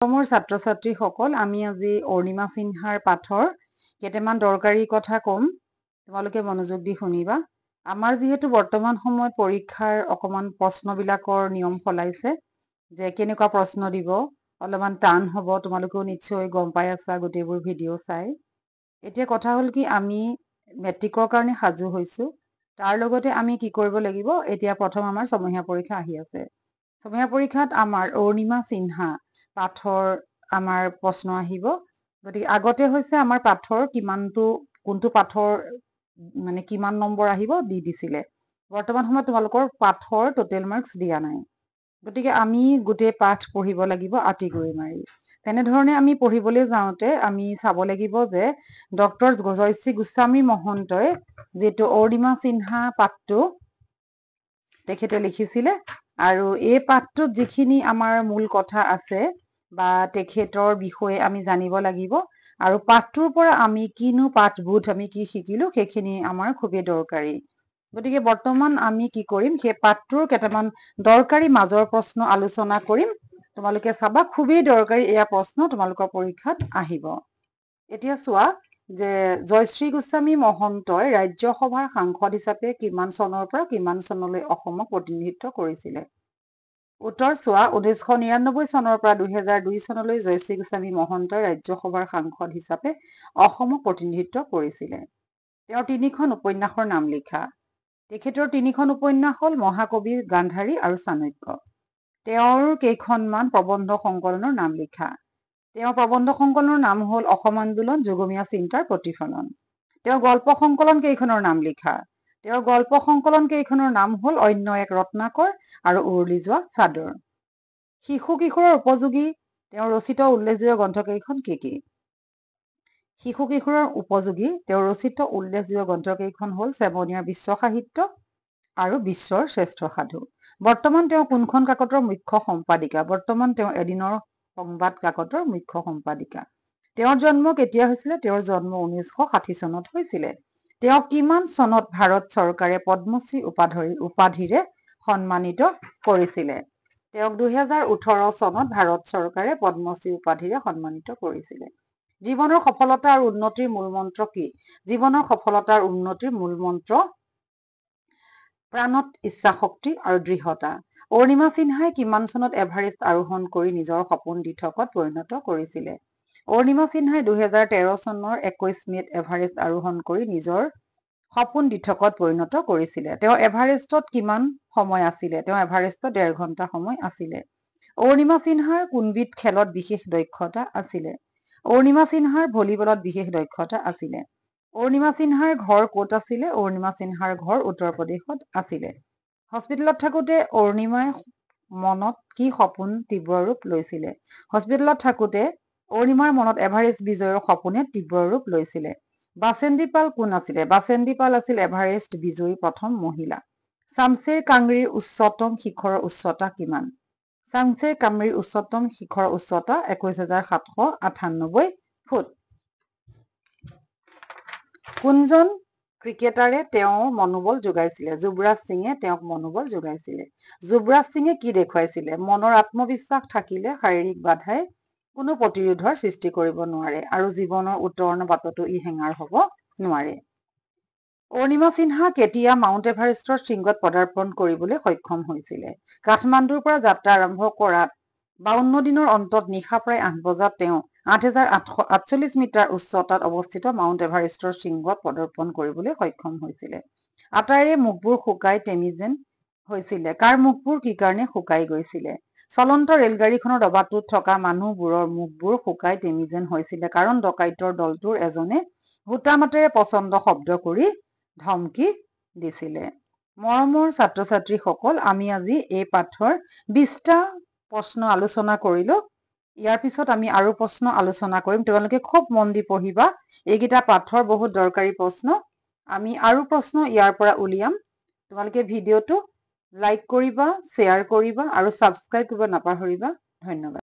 মোৰ ছাত্ৰ ছাত্ৰীসকল আমি আজি অৰ্ণিমা সিনহাৰ পাঠৰ কেইটামান দৰকাৰী কথা ক'ম তোমালোকে মনোযোগ দি শুনিবা আমাৰ যিহেতু বৰ্তমান সময়ত পৰীক্ষাৰ অকমান প্ৰশ্নবিলাকৰ নিয়ম ফলাইছে যে কেনেকুৱা প্ৰশ্ন দিব অলপমান টান হ'ব তোমালোকেও নিশ্চয় গম পাই আছা গোটেইবোৰ ভিডিঅ' চাই এতিয়া কথা হ'ল কি আমি মেট্ৰিকৰ কাৰণে সাজু হৈছো তাৰ লগতে আমি কি কৰিব লাগিব এতিয়া প্ৰথম আমাৰ ছমহীয়া পৰীক্ষা আহি আছে ছমহীয়া পৰীক্ষাত আমাৰ অৰ্ণিমা সিনহা পাঠৰ আমাৰ প্ৰশ্ন আহিব গতিকে আগতে হৈছে আমাৰ পাঠৰ কোনটো পাঠৰ মানে কিমান নম্বৰ আহিব দি দিছিলে বৰ্তমান সময়ত তোমালোকৰ পাঠৰ টোটেল মাৰ্কস দিয়া নাই গতিকে আমি গোটেই পাঠ পঢ়িব লাগিব আতি গুৰি মাৰি তেনেধৰণে আমি পঢ়িবলৈ যাওঁতে আমি চাব লাগিব যে ডক্টৰ জয়শ্ৰী গোস্বামী মহন্তই যেটো অৰ্ণিমা সিনহা পাঠটো তেখেতে লিখিছিলে আৰু এই পাঠটোত যিখিনি আমাৰ মূল কথা আছে বা তেখেতৰ বিষয়ে আমি জানিব লাগিব আৰু পাঠটোৰ পৰা আমি কিনো পাঠবোধ আমি কি শিকিলো সেইখিনি আমাৰ খুবেই দৰকাৰী গতিকে বৰ্তমান আমি কি কৰিম সেই পাঠটোৰ কেইটামান দৰকাৰী মাজৰ প্ৰশ্ন আলোচনা কৰিম তোমালোকে চাবা খুবেই দৰকাৰী এয়া প্ৰশ্ন তোমালোকৰ পৰীক্ষাত আহিব এতিয়া চোৱা যে জয়শ্ৰী গোস্বামী মহন্তই ৰাজ্যসভাৰ সাংসদ হিচাপে কিমান চনৰ পৰা কিমান চনলৈ অসমক প্ৰতিনিধিত্ব কৰিছিলে উত্তৰ চোৱা 1999 চনৰ পৰা 2002 চনলৈ জয়শ্ৰী গোস্বামী মহন্তই ৰাজ্যসভাৰ সাংসদ হিচাপে অসমক প্ৰতিনিধিত্ব কৰিছিলে তেওঁৰ তিনিখন উপন্যাসৰ নাম লিখা তেখেতৰ তিনিখন উপন্যাস হ'ল মহাকবি গান্ধাৰী আৰু চাণক্য তেওঁৰ কেইখনমান প্ৰবন্ধ সংকলনৰ নাম লিখা তেওঁৰ প্ৰবন্ধ সংকলনৰ নাম হ'ল অসম আন্দোলন যুগমীয়া চিন্তাৰ প্ৰতিফলন তেওঁৰ গল্প সংকলন কেইখনৰ নাম লিখা তেওঁৰ গল্প সংকলন কেইখনৰ নাম হ'ল অন্য এক ৰত্নাকৰ আৰু উৰুলি যোৱা চাদৰ শিশু কিশোৰৰ উপযোগী তেওঁৰ ৰচিত উল্লেখযোগ্য গ্ৰন্থ কেইখন কি শিশু কিশোৰৰ উপযোগী তেওঁৰ ৰচিত উল্লেখযোগ্য গ্ৰন্থ কেইখন হ'ল চেমনীয়াৰ বিশ্ব সাহিত্য আৰু বিশ্বৰ শ্ৰেষ্ঠ সাধু বৰ্তমান তেওঁ কোনখন কাকতৰ মুখ্য সম্পাদিকা বৰ্তমান তেওঁ এদিনৰ সংবাদ কাকতৰ মুখ্য সম্পাদিকা তেওঁৰ জন্ম কেতিয়া হৈছিলে তেওঁৰ জন্ম 1960 চনত হৈছিলে তেওঁ কিমান চনত ভাৰত চৰকাৰে পদ্মশ্ৰী উপাধিৰে সন্মানিত কৰিছিলে তেওঁক 2018 চনত ভাৰত চৰকাৰে পদ্মশ্ৰী উপাধিৰে সন্মানিত কৰিছিলে জীৱনৰ সফলতা আৰু উন্নতিৰ মূল মন্ত্ৰ কি জীৱনৰ সফলতা আৰু উন্নতিৰ মূল মন্ত্ৰ প্ৰাণত ইচ্ছা শক্তি আৰু দৃঢ়তা অৰ্ণিমা সিনহাই কিমান চনত এভাৰেষ্ট আৰোহণ কৰি নিজৰ সপোন দিঠকত পৰিণত কৰিছিলে অৰ্ণিমা সিনহাই 2013 চনৰ 21 মেত এভাৰেষ্ট আৰোহণ কৰি নিজৰ সপোন দিঠকত পৰিণত কৰিছিলে তেওঁ এভাৰেষ্টত কিমান সময় আছিলে তেওঁ এভাৰেষ্টত 1.5 ঘণ্টা সময় আছিলে অৰ্ণিমা সিনহাৰ কোনবিধ খেলত বিশেষ দক্ষতা আছিলে অৰ্ণিমা সিনহাৰ ভলীবলত বিশেষ দক্ষতা আছিলে অৰ্ণিমা সিনহাৰ ঘৰ ক'ত আছিলে অৰ্ণিমা সিনহাৰ ঘৰ উত্তৰ প্ৰদেশত আছিলে হস্পিটেলত থাকোতে অৰ্ণিমাই মনত কি সপোন তীব্ৰ ৰূপ লৈছিলে হস্পিটেলত থাকোতে অৰ্ণিমাৰ মনত এভাৰেষ্ট বিজয়ৰ সপোনে তীব্ৰ ৰূপ লৈছিলে বাসেন্দ্ৰী পাল কোন আছিলে বাসেন্দ্ৰী পাল আছিল এভাৰেষ্ট বিজয়ী প্ৰথম মহিলা শামছেৰ কাংৰীৰ উচ্চতম শিখৰৰ উচ্চতা কিমান শামছেৰ কাংৰীৰ উচ্চতম শিখৰৰ উচ্চতা 21,798 ফুট কোনজন ক্ৰিকেটাৰে তেওঁ মনোবল যোগাইছিলে যুৱৰাজ সিঙে তেওঁক মনোবল যোগাইছিলে যুৱৰাজ সিঙে কি দেখুৱাইছিলে মনৰ আত্মবিশ্বাস থাকিলে শাৰীৰিক বাধাই কোনো প্ৰতিৰোধৰ সৃষ্টি কৰিব নোৱাৰে আৰু জীৱনৰ উত্তৰণৰ বাটতো ই হেঙাৰ হ'ব নোৱাৰে অৰ্ণিমা সিনহা কেতিয়া মাউণ্ট এভাৰেষ্টৰ শৃংগত পদাৰ্পণ কৰিবলৈ সক্ষম হৈছিলে কাঠমাণ্ডুৰ পৰা যাত্ৰা আৰম্ভ কৰাত 52 দিনৰ অন্তত নিশা প্ৰায় 8 বজাত তেওঁ 8,848 মিটাৰ উচ্চতাত অৱস্থিত মাউণ্ট এভাৰেষ্টৰ শৃংগত পদাৰ্পণ কৰিবলৈ সক্ষম হৈছিলে আটাইৰে মুখবোৰ শুকাই টেমি যেন হৈছিলে কাৰ মুখবোৰ কি কাৰণে শুকাই গৈছিলে চলন্ত ৰেলগাড়ীখনৰ ডবাটোত থকা মানুহবোৰৰ মুখবোৰ শুকাই টেমি যেন হৈছিলে কাৰণ ডকাইতৰ দলটোৰ এজনে হুটামাতেৰে পচন্দ শব্দ কৰি ধমকি দিছিলে মৰমৰ ছাত্ৰ ছাত্ৰীসকল আমি আজি এই পাঠৰ 20টা প্ৰশ্ন আলোচনা কৰিলো ইয়াৰ পিছত আমি আৰু প্ৰশ্ন আলোচনা কৰিম তোমালোকে খুব মন দি পঢ়িবা এইকেইটা পাঠৰ বহুত দৰকাৰী প্ৰশ্ন আমি আৰু প্ৰশ্ন ইয়াৰ পৰা উলিয়াম তোমালোকে ভিডিঅ'টো লাইক কৰিবা শ্বেয়াৰ কৰিবা আৰু সাবস্ক্ৰাইব কৰিব নাপাহৰিবা ধন্যবাদ